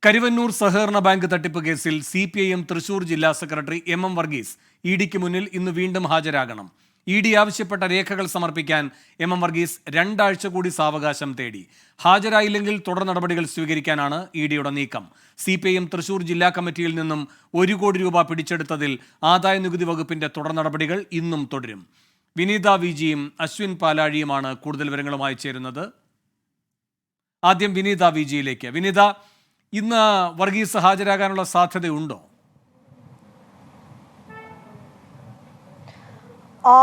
കരുവന്നൂർ സഹകരണ ബാങ്ക് തട്ടിപ്പ് കേസിൽ CPIM തൃശൂർ ജില്ലാ സെക്രട്ടറി MM വർഗീസ് ഇഡിക്ക് മുന്നിൽ ഇന്ന് വീണ്ടും ഹാജരാകണം. ഇഡി ആവശ്യപ്പെട്ട രേഖകൾ സമർപ്പിക്കാൻ MM വർഗീസ് 2 ആഴ്ച കൂടി സാവകാശം തേടി. ഹാജരായില്ലെങ്കിൽ തുടർ നടപടികൾ സ്വീകരിക്കാനാണ് ഇഡിയുടെ നീക്കം. CPIM തൃശൂർ ജില്ലാ കമ്മിറ്റിയിൽ നിന്നും 1 കോടി രൂപ പിടിച്ചെടുത്തതിൽ ആദായ നികുതി വകുപ്പിന്റെ തുടർ നടപടികൾ ഇന്നും തുടരും. വിനീത വിജിയും അശ്വിൻ പാലാഴിയുമാണ് കൂടുതൽ വിവരങ്ങളുമായി ചേരുന്നത്. ആദ്യം വിനീത വിജിയിലേക്ക്. വിനീത, ഇന്ന് വർഗീസ് ഹാജരാകാനുള്ള സാധ്യതയുണ്ടോ?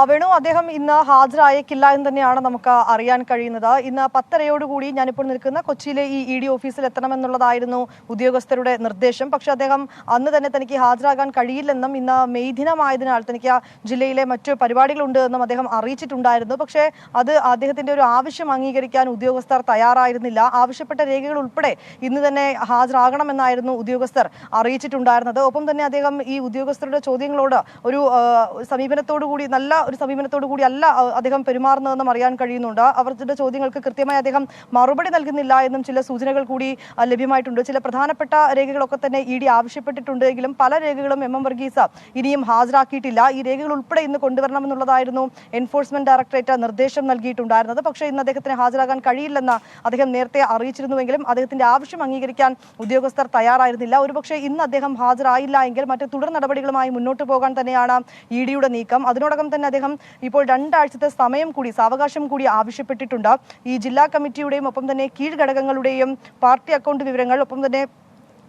വേണു, അദ്ദേഹം ഇന്ന് ഹാജരായേക്കില്ല എന്ന് തന്നെയാണ് നമുക്ക് അറിയാൻ കഴിയുന്നത്. ഇന്ന് 10:30 ഞാനിപ്പോൾ നിൽക്കുന്ന കൊച്ചിയിലെ ഈ ED ഓഫീസിൽ എത്തണമെന്നുള്ളതായിരുന്നു ഉദ്യോഗസ്ഥരുടെ നിർദ്ദേശം. പക്ഷേ അദ്ദേഹം അന്ന് തന്നെ തനിക്ക് ഹാജരാകാൻ കഴിയില്ലെന്നും ഇന്ന് മെയ് ദിനമായതിനാൽ തനിക്ക് ജില്ലയിലെ മറ്റു പരിപാടികളുണ്ട് എന്നും അദ്ദേഹം അറിയിച്ചിട്ടുണ്ടായിരുന്നു. പക്ഷേ അത് അദ്ദേഹത്തിന്റെ ഒരു ആവശ്യം അംഗീകരിക്കാൻ ഉദ്യോഗസ്ഥർ തയ്യാറായിരുന്നില്ല. ആവശ്യപ്പെട്ട രേഖകൾ ഉൾപ്പെടെ ഇന്ന് തന്നെ ഹാജരാകണമെന്നായിരുന്നു ഉദ്യോഗസ്ഥർ അറിയിച്ചിട്ടുണ്ടായിരുന്നത്. ഒപ്പം തന്നെ അദ്ദേഹം ഈ ഉദ്യോഗസ്ഥരുടെ ചോദ്യങ്ങളോട് ഒരു നല്ല ഒരു സമീപനത്തോടു കൂടി അല്ല അദ്ദേഹം പെരുമാറുന്നതെന്നും അറിയാൻ കഴിയുന്നുണ്ട്. അവരുടെ ചോദ്യങ്ങൾക്ക് കൃത്യമായി അദ്ദേഹം മറുപടി നൽകുന്നില്ല എന്നും ചില സൂചനകൾ കൂടി ലഭ്യമായിട്ടുണ്ട്. ചില പ്രധാനപ്പെട്ട രേഖകളൊക്കെ തന്നെ ED ആവശ്യപ്പെട്ടിട്ടുണ്ടെങ്കിലും പല രേഖകളും MM വർഗീസ് ഇനിയും ഹാജരാക്കിയിട്ടില്ല. ഈ രേഖകൾ ഉൾപ്പെടെ ഇന്ന് കൊണ്ടുവരണമെന്നുള്ളതായിരുന്നു എൻഫോഴ്സ്മെന്റ് ഡയറക്ടറേറ്റ് നിർദ്ദേശം നൽകിയിട്ടുണ്ടായിരുന്നത്. പക്ഷേ ഇന്ന് അദ്ദേഹത്തിന് ഹാജരാകാൻ കഴിയില്ലെന്ന് അദ്ദേഹം നേരത്തെ അറിയിച്ചിരുന്നുവെങ്കിലും അദ്ദേഹത്തിന്റെ ആവശ്യം അംഗീകരിക്കാൻ ഉദ്യോഗസ്ഥർ തയ്യാറായിരുന്നില്ല. ഒരുപക്ഷെ ഇന്ന് അദ്ദേഹം ഹാജരായില്ല എങ്കിൽ മറ്റ് തുടർ നടപടികളുമായി മുന്നോട്ട് പോകാൻ തന്നെയാണ് EDയുടെ നീക്കം. അതിനോടകം തന്നെ അദ്ദേഹം ഇപ്പോൾ 2 ആഴ്ചത്തെ സാവകാശം കൂടി ആവശ്യപ്പെട്ടിട്ടുണ്ട്. ഈ ജില്ലാ കമ്മിറ്റിയുടെയും ഒപ്പം തന്നെ കീഴ്ഘടകങ്ങളുടെയും പാർട്ടി അക്കൗണ്ട് വിവരങ്ങൾ, ഒപ്പം തന്നെ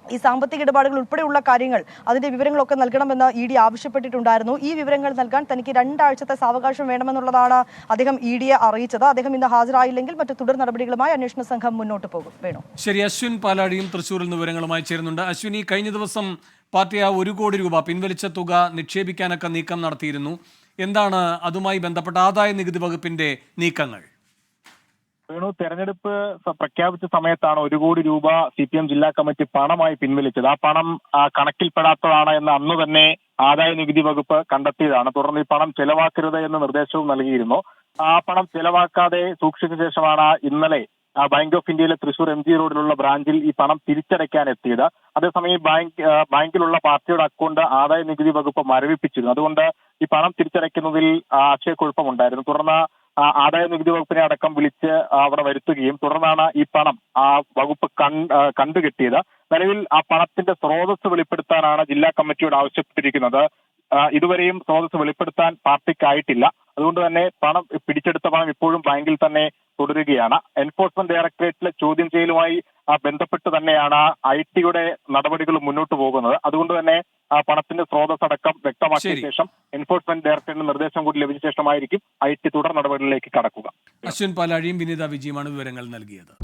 ഈ സാമ്പത്തിക ഇടപാടുകൾ ഉൾപ്പെടെയുള്ള കാര്യങ്ങൾ, അതിന്റെ വിവരങ്ങളൊക്കെ നൽകണമെന്ന് ED ആവശ്യപ്പെട്ടിട്ടുണ്ടായിരുന്നു. ഈ വിവരങ്ങൾ നൽകാൻ തനിക്ക് 2 ആഴ്ചത്തെ സാവകാശം വേണമെന്നുള്ളതാണ് അദ്ദേഹം EDയെ അറിയിച്ചത്. അദ്ദേഹം ഇന്ന് ഹാജരായില്ലെങ്കിൽ മറ്റു തുടർ നടപടികളുമായി അന്വേഷണ സംഘം മുന്നോട്ട് പോകും. വേണു. ശരി, അശ്വിൻ പാലാടിയും തൃശ്ശൂരിൽ നിന്ന് വിവരങ്ങളുമായി ചേരുന്നുണ്ട്. അശ്വിൻ, ഈ കഴിഞ്ഞ ദിവസം പാർട്ടി 1 കോടി രൂപ പിൻവലിച്ച തുക നിക്ഷേപിക്കാനൊക്കെ നീക്കം നടത്തിയിരുന്നു. എന്താണ് അതുമായി ബന്ധപ്പെട്ട ആദായ നികുതി വകുപ്പിന്റെ നീക്കങ്ങൾ? വേണു, തെരഞ്ഞെടുപ്പ് പ്രഖ്യാപിച്ച സമയത്താണ് 1 കോടി രൂപ CPM ജില്ലാ കമ്മിറ്റി പണമായി പിൻവലിച്ചത്. ആ പണം കണക്കിൽപ്പെടാത്തതാണ് എന്ന് അന്ന് തന്നെ ആദായ നികുതി വകുപ്പ് കണ്ടെത്തിയതാണ്. തുടർന്ന് ഈ പണം ചെലവാക്കരുത് എന്ന നിർദ്ദേശവും നൽകിയിരുന്നു. ആ പണം ചെലവാക്കാതെ സൂക്ഷിച്ച ശേഷമാണ് ഇന്നലെ ബാങ്ക് ഓഫ് ഇന്ത്യയിലെ തൃശൂർ MG റോഡിലുള്ള ബ്രാഞ്ചിൽ ഈ പണം തിരിച്ചടയ്ക്കാൻ എത്തിയത്. അതേസമയം ബാങ്കിലുള്ള പാർട്ടിയുടെ അക്കൗണ്ട് ആദായ നികുതി വകുപ്പ് മരവിപ്പിച്ചിരുന്നു. അതുകൊണ്ട് ഈ പണം തിരിച്ചടയ്ക്കുന്നതിൽ ആശയക്കുഴപ്പമുണ്ടായിരുന്നു. തുടർന്ന് ആദായ നികുതി വകുപ്പിനെ അടക്കം വിളിച്ച് അവിടെ വരുത്തുകയും തുടർന്നാണ് ഈ പണം വകുപ്പ് കണ്ടുകെട്ടിയത്. നിലവിൽ ആ പണത്തിന്റെ സ്രോതസ് വെളിപ്പെടുത്താനാണ് ജില്ലാ കമ്മിറ്റിയോട് ആവശ്യപ്പെട്ടിരിക്കുന്നത്. ഇതുവരെയും സ്രോതസ് വെളിപ്പെടുത്താൻ പാർട്ടിക്കായിട്ടില്ല. അതുകൊണ്ട് തന്നെ പിടിച്ചെടുത്ത പണം ഇപ്പോഴും ബാങ്കിൽ തന്നെ തുടരുകയാണ്. എൻഫോഴ്സ്മെന്റ് ഡയറക്ടറേറ്റിലെ ചോദ്യം ചെയ്യലുമായി ബന്ധപ്പെട്ട് തന്നെയാണ് IT-യുടെ നടപടികൾ മുന്നോട്ട് പോകുന്നത്. അതുകൊണ്ട് തന്നെ പണത്തിന്റെ സ്രോതസ് അടക്കം വ്യക്തമാക്കിയ ശേഷം എൻഫോഴ്സ്മെന്റ് ഡയറക്ടറേറ്റിന്റെ നിർദ്ദേശം കൂടി ലഭിച്ച ശേഷമായിരിക്കും IT തുടർ നടപടികളിലേക്ക് കടക്കുക. അശ്വിൻ പാലാഴിയും വിനീത വിജിയുമാണ് വിവരങ്ങൾ നൽകിയത്.